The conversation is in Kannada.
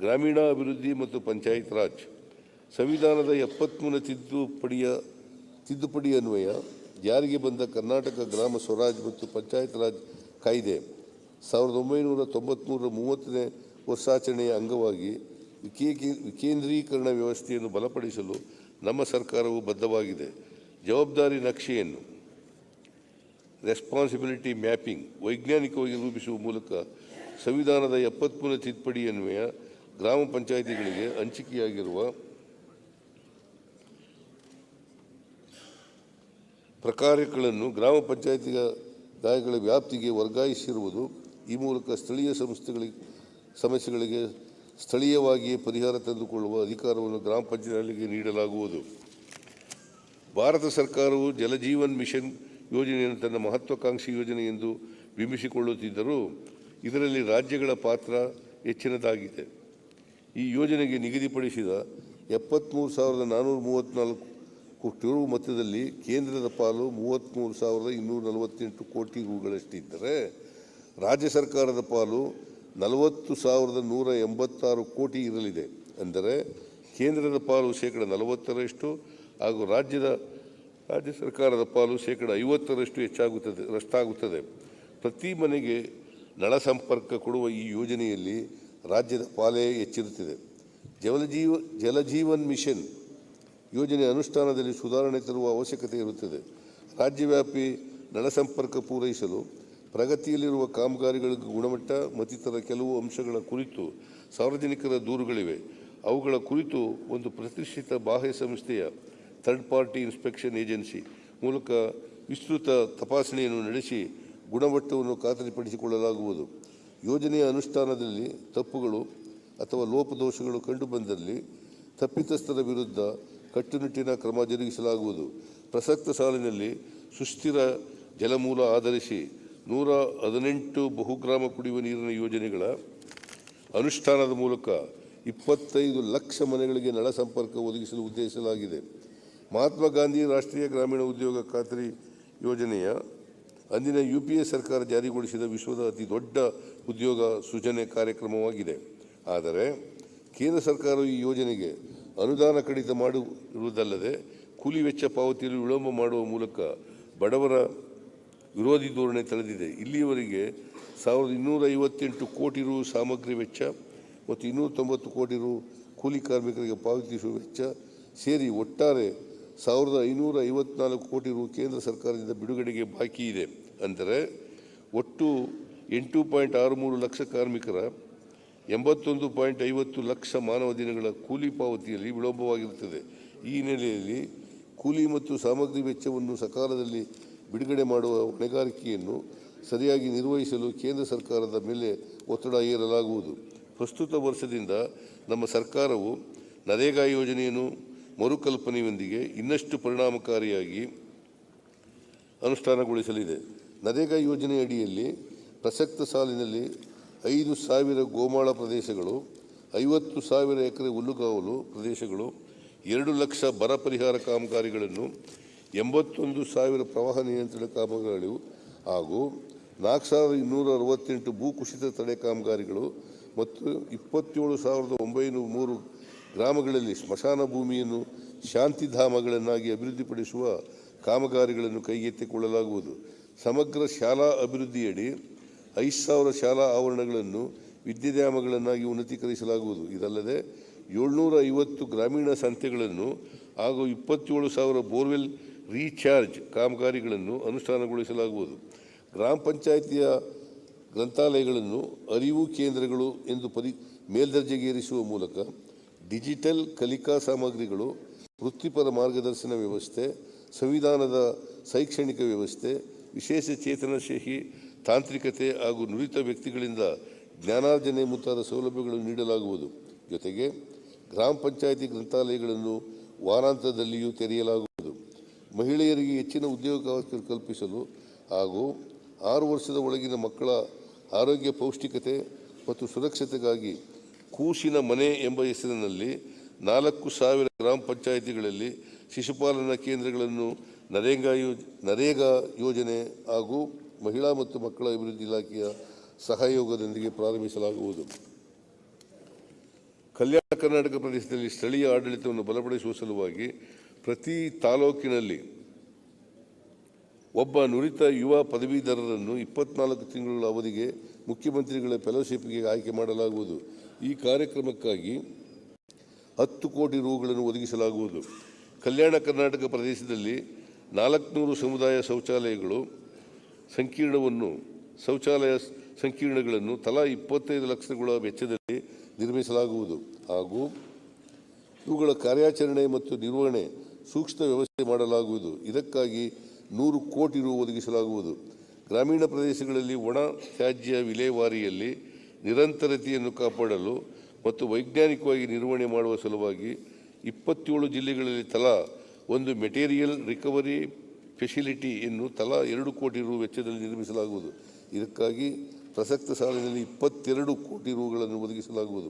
ಗ್ರಾಮೀಣಾಭಿವೃದ್ಧಿ ಮತ್ತು ಪಂಚಾಯತ್ ರಾಜ್ ಸಂವಿಧಾನದ 73ನೇ ತಿದ್ದುಪಡಿ ಅನ್ವಯ ಜಾರಿಗೆ ಬಂದ ಕರ್ನಾಟಕ ಗ್ರಾಮ ಸ್ವರಾಜ್ ಮತ್ತು ಪಂಚಾಯತ್ ರಾಜ್ ಕಾಯ್ದೆ 1993ರ 30ನೇ ವರ್ಷಾಚರಣೆಯ ಅಂಗವಾಗಿ ವಿಕೇಂದ್ರೀಕರಣ ವ್ಯವಸ್ಥೆಯನ್ನು ಬಲಪಡಿಸಲು ನಮ್ಮ ಸರ್ಕಾರವು ಬದ್ಧವಾಗಿದೆ. ಜವಾಬ್ದಾರಿ ನಕ್ಷೆಯನ್ನು ರೆಸ್ಪಾನ್ಸಿಬಿಲಿಟಿ ಮ್ಯಾಪಿಂಗ್ ವೈಜ್ಞಾನಿಕವಾಗಿ ರೂಪಿಸುವ ಮೂಲಕ ಸಂವಿಧಾನದ 73ನೇ ತಿದ್ದುಪಡಿ ಅನ್ವಯ ಗ್ರಾಮ ಪಂಚಾಯಿತಿಗಳಿಗೆ ಹಂಚಿಕೆಯಾಗಿರುವ ಪ್ರಕಾರಗಳನ್ನು ಗ್ರಾಮ ಪಂಚಾಯಿತಿಗಳ ವ್ಯಾಪ್ತಿಗೆ ವರ್ಗಾಯಿಸಿರುವುದು. ಈ ಮೂಲಕ ಸ್ಥಳೀಯ ಸಮಸ್ಯೆಗಳಿಗೆ ಸ್ಥಳೀಯವಾಗಿಯೇ ಪರಿಹಾರ ತಂದುಕೊಳ್ಳುವ ಅಧಿಕಾರವನ್ನು ಗ್ರಾಮ ಪಂಚಾಯಿತಿಗಳಿಗೆ ನೀಡಲಾಗುವುದು. ಭಾರತ ಸರ್ಕಾರವು ಜಲಜೀವನ್ ಮಿಷನ್ ಯೋಜನೆಯನ್ನು ತನ್ನ ಮಹತ್ವಾಕಾಂಕ್ಷಿ ಯೋಜನೆ ಎಂದು ಬಿಂಬಿಸಿಕೊಳ್ಳುತ್ತಿದ್ದರೂ ಇದರಲ್ಲಿ ರಾಜ್ಯಗಳ ಪಾತ್ರ ಹೆಚ್ಚಿನದಾಗಿದೆ. ಈ ಯೋಜನೆಗೆ ನಿಗದಿಪಡಿಸಿದ 73,434 ಕೋಟಿ ರು ಮೊತ್ತದಲ್ಲಿ ಕೇಂದ್ರದ ಪಾಲು 33,248 ಕೋಟಿ ರುಗಳಷ್ಟಿದ್ದರೆ ರಾಜ್ಯ ಸರ್ಕಾರದ ಪಾಲು 40,186 ಕೋಟಿ ಇರಲಿದೆ. ಅಂದರೆ ಕೇಂದ್ರದ ಪಾಲು ಶೇಕಡ 40% ಹಾಗೂ ರಾಜ್ಯ ಸರ್ಕಾರದ ಪಾಲು ಶೇಕಡ 50% ರಷ್ಟಾಗುತ್ತದೆ. ಪ್ರತಿ ಮನೆಗೆ ನಳ ಸಂಪರ್ಕ ಕೊಡುವ ಈ ಯೋಜನೆಯಲ್ಲಿ ರಾಜ್ಯದ ಪಾಲೇ ಹೆಚ್ಚಿರುತ್ತದೆ. ಜಲಜೀವನ್ ಮಿಷನ್ ಯೋಜನೆ ಅನುಷ್ಠಾನದಲ್ಲಿ ಸುಧಾರಣೆ ತರುವ ಅವಶ್ಯಕತೆ ಇರುತ್ತದೆ. ರಾಜ್ಯವ್ಯಾಪಿ ನಳ ಸಂಪರ್ಕ ಪೂರೈಸಲು ಪ್ರಗತಿಯಲ್ಲಿರುವ ಕಾಮಗಾರಿಗಳ ಗುಣಮಟ್ಟ ಮತ್ತಿತರ ಕೆಲವು ಅಂಶಗಳ ಕುರಿತು ಸಾರ್ವಜನಿಕರ ದೂರುಗಳಿವೆ. ಅವುಗಳ ಕುರಿತು ಒಂದು ಪ್ರತಿಷ್ಠಿತ ಬಾಹ್ಯ ಸಂಸ್ಥೆಯ ಥರ್ಡ್ ಪಾರ್ಟಿ ಇನ್ಸ್ಪೆಕ್ಷನ್ ಏಜೆನ್ಸಿ ಮೂಲಕ ವಿಸ್ತೃತ ತಪಾಸಣೆಯನ್ನು ನಡೆಸಿ ಗುಣಮಟ್ಟವನ್ನು ಖಾತರಿಪಡಿಸಿಕೊಳ್ಳಲಾಗುವುದು. ಯೋಜನೆಯ ಅನುಷ್ಠಾನದಲ್ಲಿ ತಪ್ಪುಗಳು ಅಥವಾ ಲೋಪದೋಷಗಳು ಕಂಡುಬಂದಲ್ಲಿ ತಪ್ಪಿತಸ್ಥರ ವಿರುದ್ಧ ಕಟ್ಟುನಿಟ್ಟಿನ ಕ್ರಮ ಜರುಗಿಸಲಾಗುವುದು. ಪ್ರಸಕ್ತ ಸಾಲಿನಲ್ಲಿ ಸುಸ್ಥಿರ ಜಲಮೂಲ ಆಧರಿಸಿ 118 ಬಹುಗ್ರಾಮ ಕುಡಿಯುವ ನೀರಿನ ಯೋಜನೆಗಳ ಅನುಷ್ಠಾನದ ಮೂಲಕ 25 ಲಕ್ಷ ಮನೆಗಳಿಗೆ ನಳ ಸಂಪರ್ಕ ಒದಗಿಸಲು ಉದ್ದೇಶಿಸಲಾಗಿದೆ. ಮಹಾತ್ಮ ಗಾಂಧಿ ರಾಷ್ಟ್ರೀಯ ಗ್ರಾಮೀಣ ಉದ್ಯೋಗ ಖಾತರಿ ಯೋಜನೆಯ ಅಂದಿನ UPA ಸರ್ಕಾರ ಜಾರಿಗೊಳಿಸಿದ ವಿಶ್ವದ ಅತಿ ದೊಡ್ಡ ಉದ್ಯೋಗ ಸೃಜನೆ ಕಾರ್ಯಕ್ರಮವಾಗಿದೆ. ಆದರೆ ಕೇಂದ್ರ ಸರ್ಕಾರವು ಈ ಯೋಜನೆಗೆ ಅನುದಾನ ಕಡಿತ ಮಾಡಿರುವುದಲ್ಲದೆ ಕೂಲಿ ವೆಚ್ಚ ಪಾವತಿಯಲ್ಲಿ ವಿಳಂಬ ಮಾಡುವ ಮೂಲಕ ಬಡವರ ವಿರೋಧಿ ಧೋರಣೆ ತಳೆದಿದೆ. ಇಲ್ಲಿಯವರೆಗೆ 1,258 ಕೋಟಿ ರು ಸಾಮಗ್ರಿ ವೆಚ್ಚ ಮತ್ತು 290 ಕೋಟಿ ರು ಕೂಲಿ ಕಾರ್ಮಿಕರಿಗೆ ಪಾವತಿಸುವ ವೆಚ್ಚ ಸೇರಿ ಒಟ್ಟಾರೆ 1,554 ಕೋಟಿ ರು ಕೇಂದ್ರ ಸರ್ಕಾರದಿಂದ ಬಿಡುಗಡೆಗೆ ಬಾಕಿ ಇದೆ. ಅಂದರೆ ಒಟ್ಟು 8.63 ಲಕ್ಷ ಕಾರ್ಮಿಕರ 81.50 ಲಕ್ಷ ಮಾನವ ದಿನಗಳ ಕೂಲಿ ಪಾವತಿಯಲ್ಲಿ ವಿಳಂಬವಾಗಿರುತ್ತದೆ. ಈ ಹಿನ್ನೆಲೆಯಲ್ಲಿ ಕೂಲಿ ಮತ್ತು ಸಾಮಗ್ರಿ ವೆಚ್ಚವನ್ನು ಸಕಾಲದಲ್ಲಿ ಬಿಡುಗಡೆ ಮಾಡುವ ಹೊಣೆಗಾರಿಕೆಯನ್ನು ಸರಿಯಾಗಿ ನಿರ್ವಹಿಸಲು ಕೇಂದ್ರ ಸರ್ಕಾರದ ಮೇಲೆ ಒತ್ತಡ ಹೇರಲಾಗುವುದು. ಪ್ರಸ್ತುತ ವರ್ಷದಿಂದ ನಮ್ಮ ಸರ್ಕಾರವು ನರೇಗಾ ಯೋಜನೆಯನ್ನು ಮರುಕಲ್ಪನೆಯೊಂದಿಗೆ ಇನ್ನಷ್ಟು ಪರಿಣಾಮಕಾರಿಯಾಗಿ ಅನುಷ್ಠಾನಗೊಳಿಸಲಿದೆ. ನರೇಗಾ ಯೋಜನೆ ಅಡಿಯಲ್ಲಿ ಪ್ರಸಕ್ತ ಸಾಲಿನಲ್ಲಿ 5,000 ಗೋಮಾಳ ಪ್ರದೇಶಗಳು, 50,000 ಎಕರೆ ಹುಲ್ಲುಗಾವಲು ಪ್ರದೇಶಗಳು, 2 ಲಕ್ಷ ಬರ ಪರಿಹಾರ ಕಾಮಗಾರಿಗಳನ್ನು, 81,000 ಪ್ರವಾಹ ನಿಯಂತ್ರಣ ಕಾಮಗಾರಿಗಳು ಹಾಗೂ 4,268 ಭೂಕುಸಿತ ತಡೆ ಕಾಮಗಾರಿಗಳು ಮತ್ತು 27,903 ಗ್ರಾಮಗಳಲ್ಲಿ ಸ್ಮಶಾನ ಭೂಮಿಯನ್ನು ಶಾಂತಿಧಾಮಗಳನ್ನಾಗಿ ಅಭಿವೃದ್ಧಿಪಡಿಸುವ ಕಾಮಗಾರಿಗಳನ್ನು ಕೈಗೆತ್ತಿಕೊಳ್ಳಲಾಗುವುದು. ಸಮಗ್ರ ಶಾಲಾ ಅಭಿವೃದ್ಧಿಯಡಿ 5,000 ಶಾಲಾ ಆವರಣಗಳನ್ನು ವಿದ್ಯಾಧಾಮಗಳನ್ನಾಗಿ ಉನ್ನತೀಕರಿಸಲಾಗುವುದು. ಇದಲ್ಲದೆ 750 ಗ್ರಾಮೀಣ ಸಂಸ್ಥೆಗಳನ್ನು ಹಾಗೂ 27,000 ಬೋರ್ವೆಲ್ ರೀಚಾರ್ಜ್ ಕಾಮಗಾರಿಗಳನ್ನು ಅನುಷ್ಠಾನಗೊಳಿಸಲಾಗುವುದು. ಗ್ರಾಮ ಪಂಚಾಯಿತಿಯ ಗ್ರಂಥಾಲಯಗಳನ್ನು ಅರಿವು ಕೇಂದ್ರಗಳು ಎಂದು ಮೇಲ್ದರ್ಜೆಗೇರಿಸುವ ಮೂಲಕ ಡಿಜಿಟಲ್ ಕಲಿಕಾ ಸಾಮಗ್ರಿಗಳು, ವೃತ್ತಿಪರ ಮಾರ್ಗದರ್ಶನ ವ್ಯವಸ್ಥೆ, ಸಂವಿಧಾನದ ಶೈಕ್ಷಣಿಕ ವ್ಯವಸ್ಥೆ, ವಿಶೇಷ ಚೇತನಶೇಹಿ ತಾಂತ್ರಿಕತೆ ಹಾಗೂ ನುರಿತ ವ್ಯಕ್ತಿಗಳಿಂದ ಜ್ಞಾನಾರ್ಜನೆ ಮುಂತಾದ ಸೌಲಭ್ಯಗಳನ್ನು ನೀಡಲಾಗುವುದು. ಜೊತೆಗೆ ಗ್ರಾಮ ಪಂಚಾಯಿತಿ ಗ್ರಂಥಾಲಯಗಳನ್ನು ವಾರಾಂತ್ಯದಲ್ಲಿಯೂ ತೆರೆಯಲಾಗುವುದು. ಮಹಿಳೆಯರಿಗೆ ಹೆಚ್ಚಿನ ಉದ್ಯೋಗಾವಕಾಶ ಕಲ್ಪಿಸಲು ಹಾಗೂ 6 ವರ್ಷದ ಒಳಗಿನ ಮಕ್ಕಳ ಆರೋಗ್ಯ, ಪೌಷ್ಟಿಕತೆ ಮತ್ತು ಸುರಕ್ಷತೆಗಾಗಿ ಕೂಸಿನ ಮನೆ ಎಂಬ ಹೆಸರಿನಲ್ಲಿ 4,000 ಗ್ರಾಮ ಪಂಚಾಯಿತಿಗಳಲ್ಲಿ ಶಿಶುಪಾಲನಾ ಕೇಂದ್ರಗಳನ್ನು ನರೇಗಾ ಯೋಜನೆ ಹಾಗೂ ಮಹಿಳಾ ಮತ್ತು ಮಕ್ಕಳ ಅಭಿವೃದ್ಧಿ ಇಲಾಖೆಯ ಸಹಯೋಗದೊಂದಿಗೆ ಪ್ರಾರಂಭಿಸಲಾಗುವುದು. ಕಲ್ಯಾಣ ಕರ್ನಾಟಕ ಪ್ರದೇಶದಲ್ಲಿ ಸ್ಥಳೀಯ ಆಡಳಿತವನ್ನು ಬಲಪಡಿಸುವ ಸಲುವಾಗಿ ಪ್ರತಿ ತಾಲೂಕಿನಲ್ಲಿ ಒಬ್ಬ ನುರಿತ ಯುವ ಪದವೀಧರರನ್ನು 24 ತಿಂಗಳ ಅವಧಿಗೆ ಮುಖ್ಯಮಂತ್ರಿಗಳ ಫೆಲೋಶಿಪ್ಗೆ ಆಯ್ಕೆ ಮಾಡಲಾಗುವುದು. ಈ ಕಾರ್ಯಕ್ರಮಕ್ಕಾಗಿ 10 ಕೋಟಿ ರುಗಳನ್ನು ಒದಗಿಸಲಾಗುವುದು. ಕಲ್ಯಾಣ ಕರ್ನಾಟಕ ಪ್ರದೇಶದಲ್ಲಿ 400 ಸಮುದಾಯ ಶೌಚಾಲಯ ಸಂಕೀರ್ಣಗಳನ್ನು ತಲಾ 25 ಲಕ್ಷಗಳ ವೆಚ್ಚದಲ್ಲಿ ನಿರ್ಮಿಸಲಾಗುವುದು ಹಾಗೂ ಇವುಗಳ ಕಾರ್ಯಾಚರಣೆ ಮತ್ತು ನಿರ್ವಹಣೆ ಸೂಕ್ಷ್ಮ ವ್ಯವಸ್ಥೆ ಮಾಡಲಾಗುವುದು. ಇದಕ್ಕಾಗಿ 100 ಕೋಟಿ ರು ಒದಗಿಸಲಾಗುವುದು. ಗ್ರಾಮೀಣ ಪ್ರದೇಶಗಳಲ್ಲಿ ಒಣ ತ್ಯಾಜ್ಯ ವಿಲೇವಾರಿಯಲ್ಲಿ ನಿರಂತರತೆಯನ್ನು ಕಾಪಾಡಲು ಮತ್ತು ವೈಜ್ಞಾನಿಕವಾಗಿ ನಿರ್ವಹಣೆ ಮಾಡುವ ಸಲುವಾಗಿ 27 ಜಿಲ್ಲೆಗಳಲ್ಲಿ ತಲಾ ಒಂದು ಮೆಟೀರಿಯಲ್ ರಿಕವರಿ ಫೆಸಿಲಿಟಿಯನ್ನು ತಲಾ 2 ಕೋಟಿ ರು ವೆಚ್ಚದಲ್ಲಿ ನಿರ್ಮಿಸಲಾಗುವುದು. ಇದಕ್ಕಾಗಿ ಪ್ರಸಕ್ತ ಸಾಲಿನಲ್ಲಿ 22 ಕೋಟಿ ರುಗಳನ್ನು ಒದಗಿಸಲಾಗುವುದು.